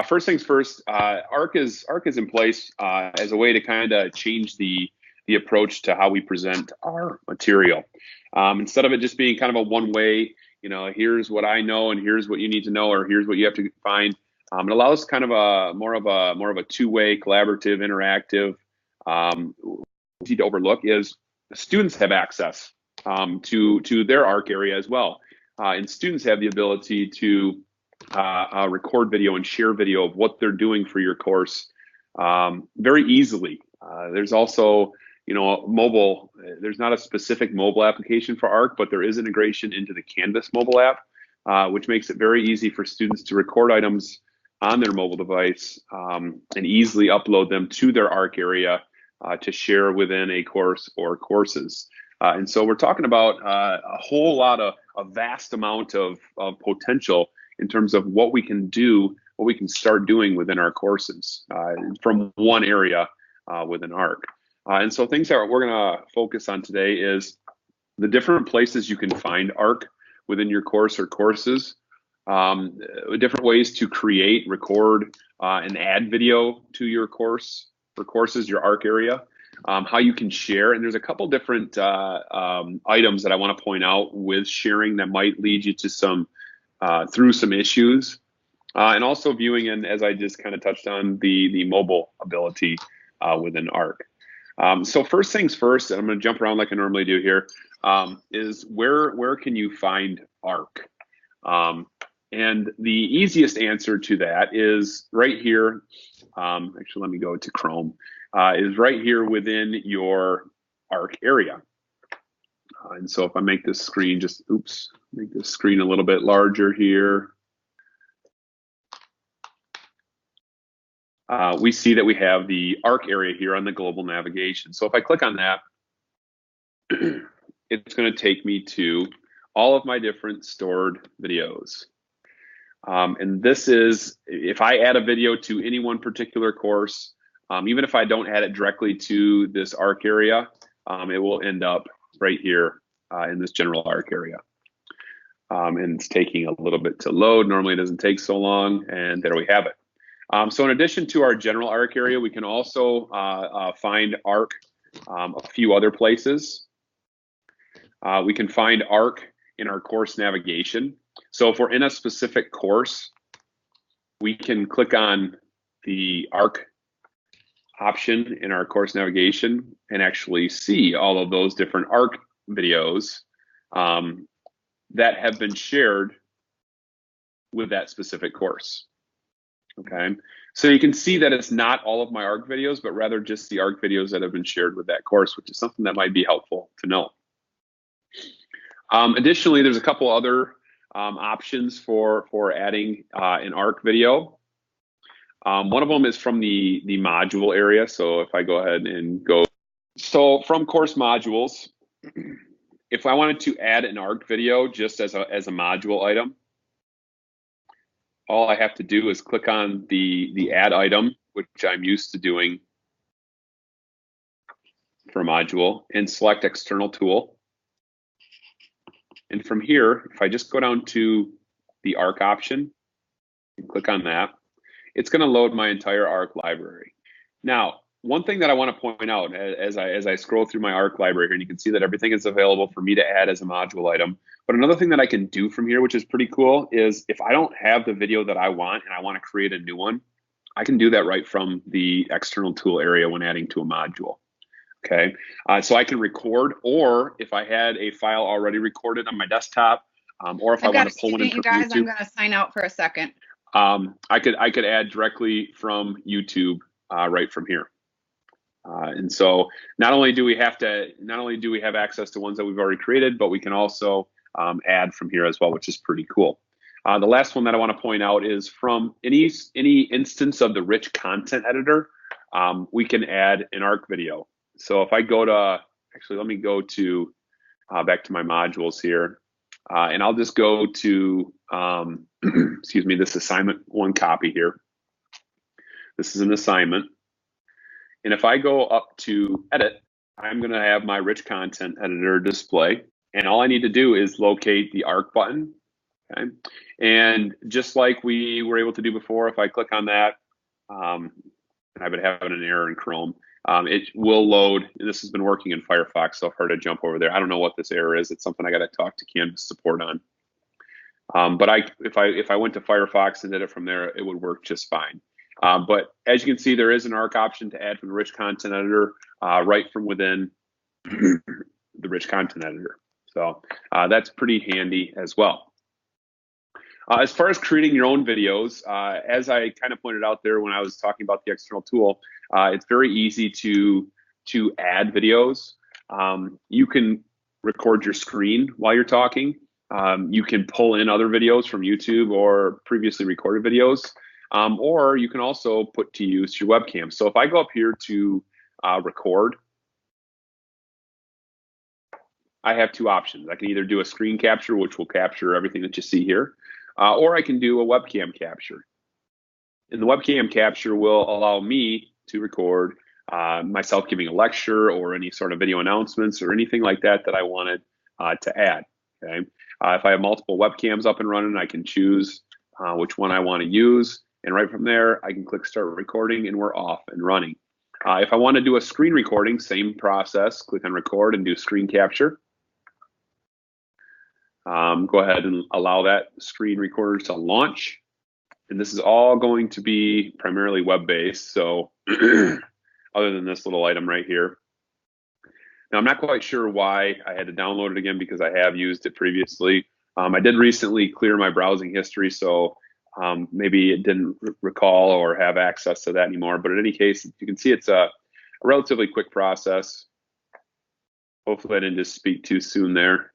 First things first, ARC is in place as a way to kind of change the approach to how we present our material. Instead of it just being kind of a one way, here's what I know and here's what you need to know, or here's what you have to find. It allows kind of a more of a two-way, collaborative, interactive. Easy to overlook is students have access to their ARC area as well, and students have the ability to record video and share video of what they're doing for your course very easily. There's also, mobile. There's not a specific mobile application for ARC, but there is integration into the Canvas mobile app, which makes it very easy for students to record items on their mobile device and easily upload them to their ARC area to share within a course or courses. And so we're talking about a whole lot of a vast amount of potential in terms of what we can do, what we can start doing within our courses from one area within ARC. And so things that we're going to focus on today is the different places you can find ARC within your course or courses, different ways to create, record, and add video to your course or courses, your ARC area, how you can share. And there's a couple different items that I want to point out with sharing that might lead you to some through some issues, and also viewing, and as I just kind of touched on, the mobile ability within ARC. So first things first, and I'm going to jump around like I normally do here, is where can you find ARC? And the easiest answer to that is right here. Actually, let me go to Chrome. Is right here within your ARC area. And so if I make this screen make this screen a little bit larger here. We see that we have the ARC area here on the global navigation. So if I click on that, it's going to take me to all of my different stored videos. And this is, if I add a video to any one particular course, even if I don't add it directly to this ARC area, it will end up right here in this general ARC area. And it's taking a little bit to load. Normally it doesn't take so long, and there we have it. So in addition to our general ARC area, we can also find ARC a few other places. We can find ARC in our course navigation. So if we're in a specific course, we can click on the ARC option in our course navigation and actually see all of those different ARC videos that have been shared with that specific course. Okay, so you can see that it's not all of my ARC videos, but rather just the ARC videos that have been shared with that course, which is something that might be helpful to know. Additionally, there's a couple other options for adding an ARC video. One of them is from the module area. So if I go ahead and go, so from course modules, if I wanted to add an ARC video just as a module item, all I have to do is click on the add item, which I'm used to doing for a module, and select external tool. And from here, if I just go down to the ARC option and click on that, it's going to load my entire ARC library. Now, one thing that I want to point out as I scroll through my ARC library here, and you can see that everything is available for me to add as a module item. But another thing that I can do from here, which is pretty cool, is if I don't have the video that I want and I want to create a new one, I can do that right from the external tool area when adding to a module. Okay, so I can record, or if I had a file already recorded on my desktop, or if I want to pull one in from YouTube. I'm going to sign out for a second. I could add directly from YouTube right from here. And so not only do we have access to ones that we've already created, but we can also add from here as well, which is pretty cool. The last one that I want to point out is from any instance of the rich content editor, we can add an ARC video. So if I go to, actually, let me go to back to my modules here, and I'll just go to, excuse me, this assignment one copy here. This is an assignment. And if I go up to edit, I'm going to have my rich content editor display. And all I need to do is locate the ARC button Okay. And just like we were able to do before, if I click on that, and I've been having an error in Chrome, it will load. This has been working in Firefox, so if I were to jump over there, I don't know what this error is. It's something I got to talk to Canvas support on. But if I went to Firefox and did it from there, it would work just fine. But as you can see, there is an ARC option to add from the rich content editor right from within the rich content editor. So that's pretty handy as well. As far as creating your own videos, as I kind of pointed out there when I was talking about the external tool, it's very easy to add videos. You can record your screen while you're talking. You can pull in other videos from YouTube or previously recorded videos, or you can also put to use your webcam. So if I go up here to record, I have two options. I can either do a screen capture, which will capture everything that you see here, or I can do a webcam capture. And the webcam capture will allow me to record myself giving a lecture or any sort of video announcements or anything like that that I wanted to add. Okay. If I have multiple webcams up and running, I can choose which one I want to use. And right from there, I can click start recording and we're off and running. If I want to do a screen recording, same process, click on record and do screen capture. Go ahead and allow that screen recorder to launch. And this is all going to be primarily web-based. So other than this little item right here. Now, I'm not quite sure why I had to download it again because I have used it previously. I did recently clear my browsing history, so maybe it didn't recall or have access to that anymore. But in any case, you can see it's a relatively quick process. Hopefully I didn't just speak too soon there.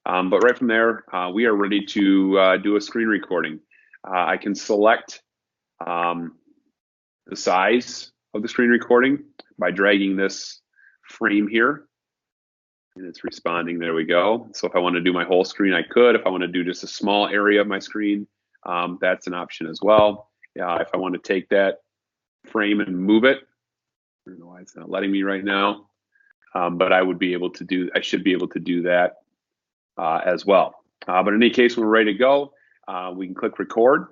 But right from there, we are ready to do a screen recording. I can select the size of the screen recording by dragging this frame here. And it's responding. There we go. So if I want to do my whole screen, I could. If I want to do just a small area of my screen, that's an option as well. If I want to take that frame and move it, I don't know why it's not letting me right now, but I should be able to do that as well. But in any case, when we're ready to go, we can click record.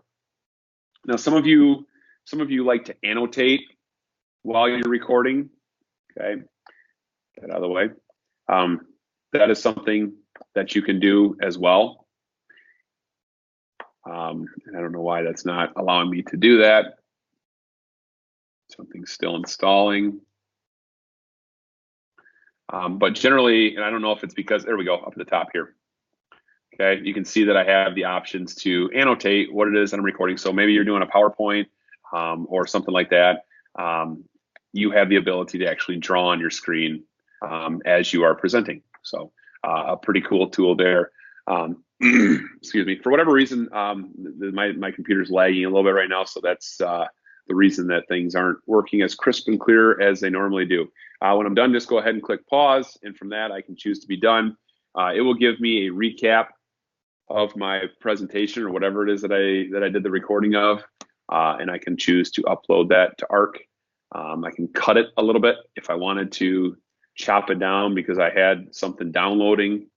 Now, some of you like to annotate while you're recording. Okay, get out of the way. That is something that you can do as well. And I don't know why that's not allowing me to do that. Something's still installing. But generally, and I don't know if it's because, there we go, up at the top here. Okay, you can see that I have the options to annotate what it is that I'm recording. So maybe you're doing a PowerPoint or something like that. You have the ability to actually draw on your screen as you are presenting. So a pretty cool tool there. Excuse me. For whatever reason, my computer's lagging a little bit right now. So that's the reason that things aren't working as crisp and clear as they normally do. When I'm done, just go ahead and click pause. And from that, I can choose to be done. It will give me a recap of my presentation or whatever it is that I did the recording of. And I can choose to upload that to ARC. I can cut it a little bit if I wanted to chop it down because I had something downloading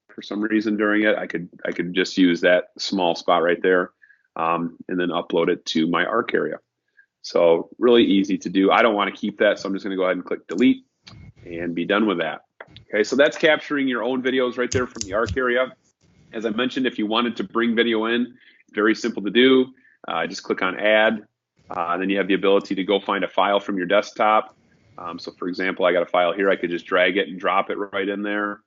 for some reason during it. I could just use that small spot right there and then upload it to my ARC area. So really easy to do. I don't want to keep that, so I'm just going to go ahead and click delete and be done with that. Okay, so that's capturing your own videos right there from the ARC area. As I mentioned, if you wanted to bring video in, very simple to do. Just click on add. Then you have the ability to go find a file from your desktop. So for example, I got a file here. I could just drag it and drop it right in there.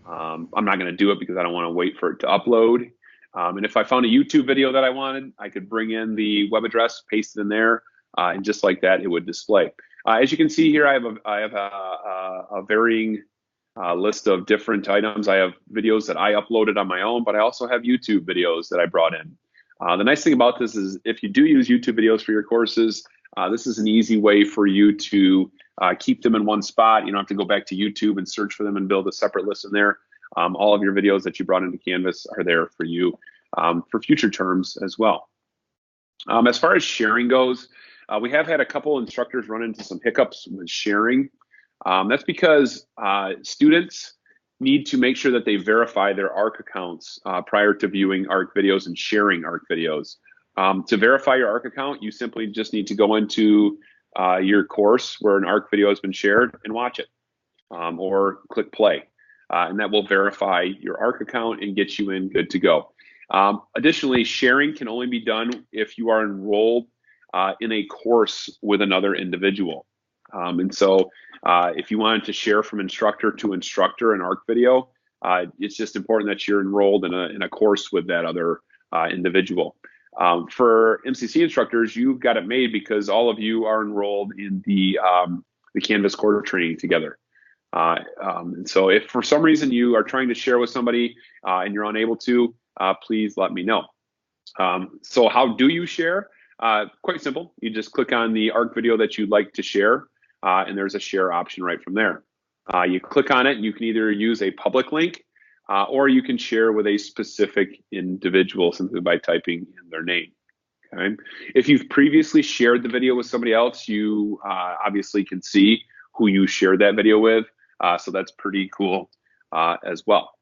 I'm not going to do it because I don't want to wait for it to upload. And if I found a YouTube video that I wanted, I could bring in the web address, paste it in there, and just like that, it would display. As you can see here, I have a varying list of different items. I have videos that I uploaded on my own, but I also have YouTube videos that I brought in. The nice thing about this is if you do use YouTube videos for your courses, this is an easy way for you to keep them in one spot. You don't have to go back to YouTube and search for them and build a separate list in there. All of your videos that you brought into Canvas are there for you for future terms as well. As far as sharing goes, we have had a couple instructors run into some hiccups with sharing. That's because students need to make sure that they verify their ARC accounts prior to viewing ARC videos and sharing ARC videos. To verify your ARC account, you simply just need to go into your course where an ARC video has been shared and watch it, or click play. And that will verify your ARC account and get you in good to go. Additionally, sharing can only be done if you are enrolled in a course with another individual. And so if you wanted to share from instructor to instructor an ARC video, it's just important that you're enrolled in a course with that other individual. For MCC instructors, you've got it made because all of you are enrolled in the Canvas quarter training together. And so if for some reason you are trying to share with somebody and you're unable to, please let me know. So how do you share? Quite simple. You just click on the ARC video that you'd like to share, and there's a share option right from there. You click on it, and you can either use a public link or you can share with a specific individual simply by typing in their name. Okay. If you've previously shared the video with somebody else, you obviously can see who you shared that video with. So that's pretty cool as well.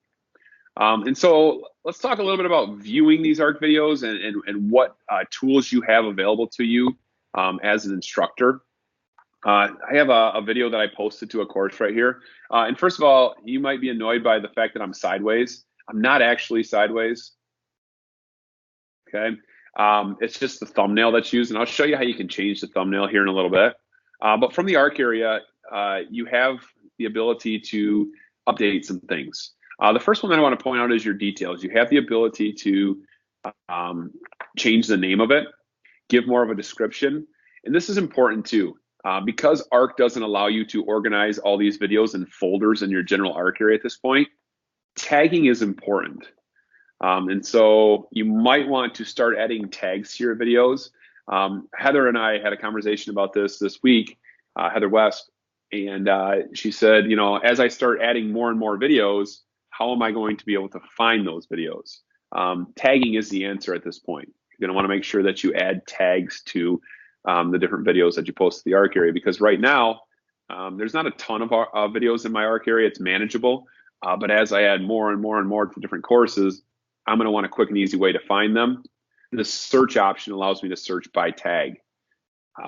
And so let's talk a little bit about viewing these ARC videos and what tools you have available to you as an instructor. I have a video that I posted to a course right here. And first of all, you might be annoyed by the fact that I'm sideways. I'm not actually sideways. Okay. It's just the thumbnail that's used. And I'll show you how you can change the thumbnail here in a little bit. But from the ARC area, you have the ability to update some things. The first one that I want to point out is your details. You have the ability to change the name of it, give more of a description. And this is important too. Because ARC doesn't allow you to organize all these videos in folders in your general ARC area at this point, tagging is important. And so you might want to start adding tags to your videos. Heather and I had a conversation about this week, Heather West, and she said, you know, as I start adding more and more videos, how am I going to be able to find those videos? Tagging is the answer at this point. You're going to want to make sure that you add tags to the different videos that you post to the ARC area, because right now there's not a ton of videos in my ARC area. It's manageable, but as I add more and more and more to different courses, I'm going to want a quick and easy way to find them. The search option allows me to search by tag,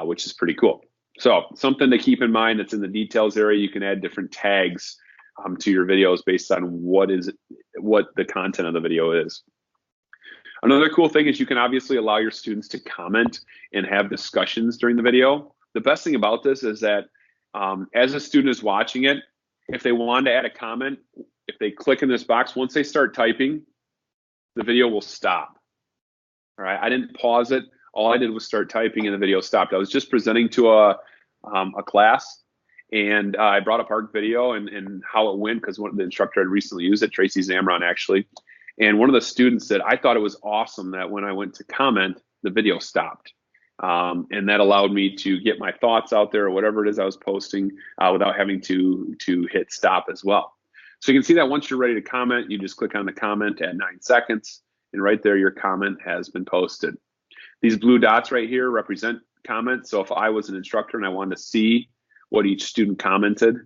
which is pretty cool. So something to keep in mind that's in the details area. You can add different tags to your videos based on what the content of the video is. Another cool thing is you can obviously allow your students to comment and have discussions during the video. The best thing about this is that as a student is watching it, if they want to add a comment, if they click in this box, once they start typing, the video will stop. All right, I didn't pause it. All I did was start typing and the video stopped. I was just presenting to a class, and I brought up ARC video and how it went because the instructor had recently used it, Tracy Zamron actually. And one of the students said, I thought it was awesome that when I went to comment, the video stopped. And that allowed me to get my thoughts out there or whatever it is I was posting without having to hit stop as well. So you can see that once you're ready to comment, you just click on the comment at 9 seconds. And right there, your comment has been posted. These blue dots right here represent comments. So if I was an instructor and I wanted to see what each student commented,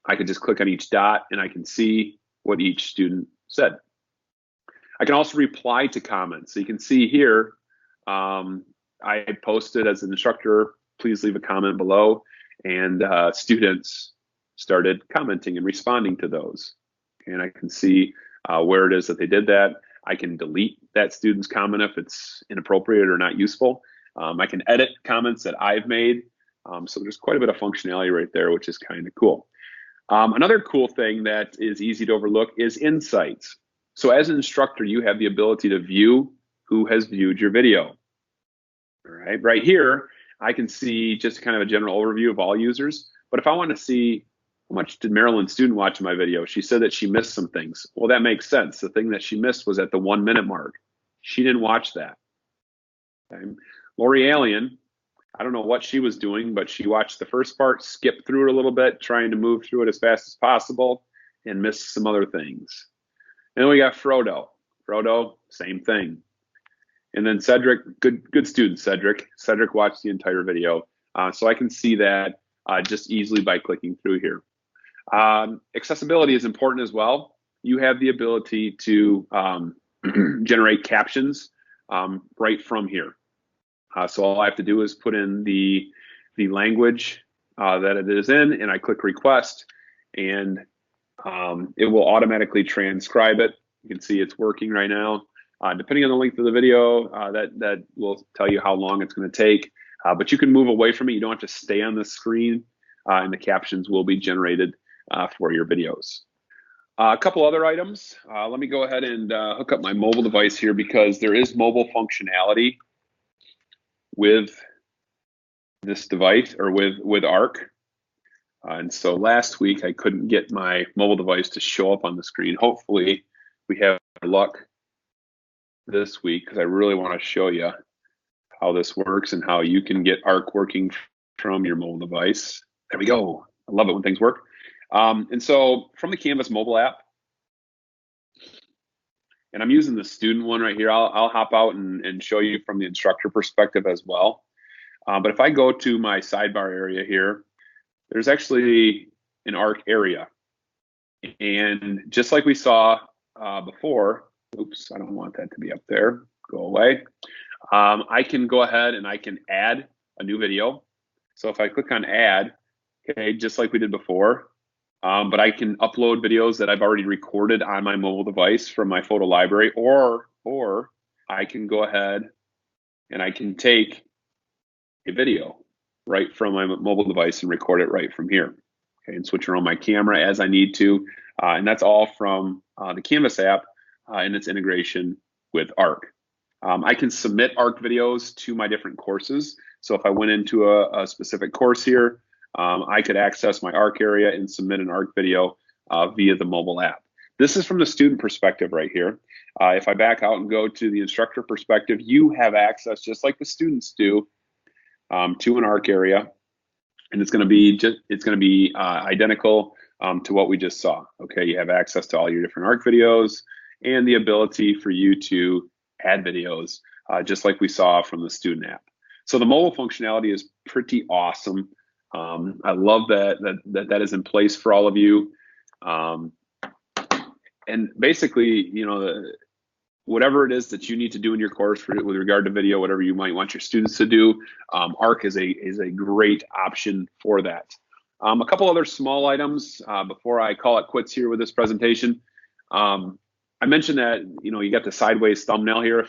I could just click on each dot and I can see what each student said. I can also reply to comments. So you can see here, I posted as an instructor, please leave a comment below, and students started commenting and responding to those. And I can see where it is that they did that. I can delete that student's comment if it's inappropriate or not useful. I can edit comments that I've made. So there's quite a bit of functionality right there, which is kind of cool. Another cool thing that is easy to overlook is insights. So as an instructor, you have the ability to view who has viewed your video. All right, right here, I can see just kind of a general overview of all users. But if I want to see how much did Marilyn's student watch my video, she said that she missed some things. Well, that makes sense. The thing that she missed was at the 1 minute mark. She didn't watch that. Okay. Lori Alien, I don't know what she was doing, but she watched the first part, skipped through it a little bit, trying to move through it as fast as possible, and missed some other things. And then we got Frodo. Frodo, same thing. And then Cedric, good student, Cedric. Cedric watched the entire video. So I can see that just easily by clicking through here. Accessibility is important as well. You have the ability to generate captions right from here. So all I have to do is put in the language that it is in, and I click request, and it will automatically transcribe it. You can see it's working right now. Depending on the length of the video, that will tell you how long it's going to take. But you can move away from it. You don't have to stay on the screen, and the captions will be generated for your videos. A couple other items. Let me go ahead and hook up my mobile device here, because there is mobile functionality with this device, or with ARC. And so last week I couldn't get my mobile device to show up on the screen. Hopefully we have luck this week, because I really want to show you how this works and how you can get ARC working from your mobile device. There we go. I love it when things work. And so from the Canvas mobile app, and I'm using the student one right here. I'll hop out and show you from the instructor perspective as well. But if I go to my sidebar area here, there's actually an ARC area. And just like we saw before, oops, I don't want that to be up there. Go away. I can go ahead and I can add a new video. So if I click on add, okay, just like we did before, but I can upload videos that I've already recorded on my mobile device from my photo library, or I can go ahead and I can take a video right from my mobile device and record it right from here. Okay, and switch around my camera as I need to. And that's all from the Canvas app and its integration with ARC. I can submit ARC videos to my different courses. So if I went into a specific course here, I could access my ARC area and submit an ARC video via the mobile app. This is from the student perspective right here. If I back out and go to the instructor perspective, you have access, just like the students do, to an ARC area, and it's going to be identical to what we just saw. Okay, you have access to all your different ARC videos and the ability for you to add videos, just like we saw from the student app. So the mobile functionality is pretty awesome. I love that is in place for all of you. And basically, you know, whatever it is that you need to do in your course with regard to video, whatever you might want your students to do, ARC is a great option for that. A couple other small items before I call it quits here with this presentation. I mentioned that, you know, you got the sideways thumbnail here.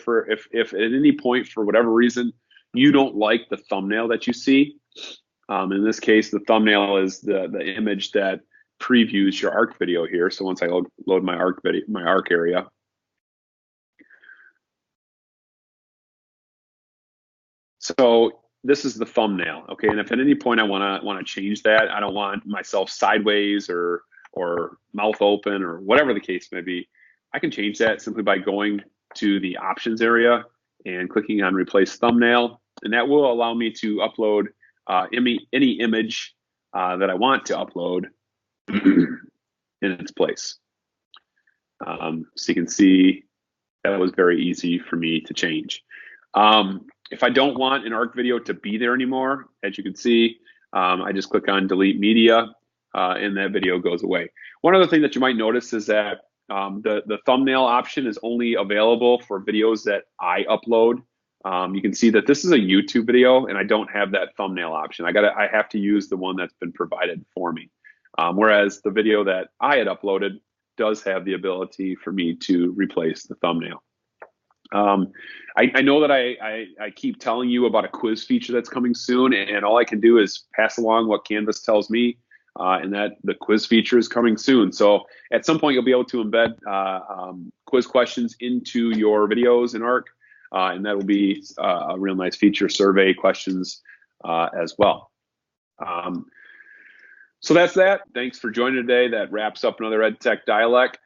If at any point, for whatever reason, you don't like the thumbnail that you see, in this case, the thumbnail is the image that previews your ARC video here. So once I load my ARC video, my ARC area, so this is the thumbnail, okay? And if at any point I want to change that, I don't want myself sideways or mouth open or whatever the case may be, I can change that simply by going to the options area and clicking on replace thumbnail, and that will allow me to upload any image that I want to upload in its place. So you can see that was very easy for me to change. If I don't want an ARC video to be there anymore, as you can see, I just click on delete media and that video goes away. One other thing that you might notice is that the thumbnail option is only available for videos that I upload. You can see that this is a YouTube video and I don't have that thumbnail option. I have to use the one that's been provided for me. Whereas the video that I had uploaded does have the ability for me to replace the thumbnail. I know that I keep telling you about a quiz feature that's coming soon, and all I can do is pass along what Canvas tells me, and that the quiz feature is coming soon. So at some point you'll be able to embed quiz questions into your videos in ARC, and that will be a real nice feature, survey questions as well. So that's that. Thanks for joining today. That wraps up another EdTech Dialect.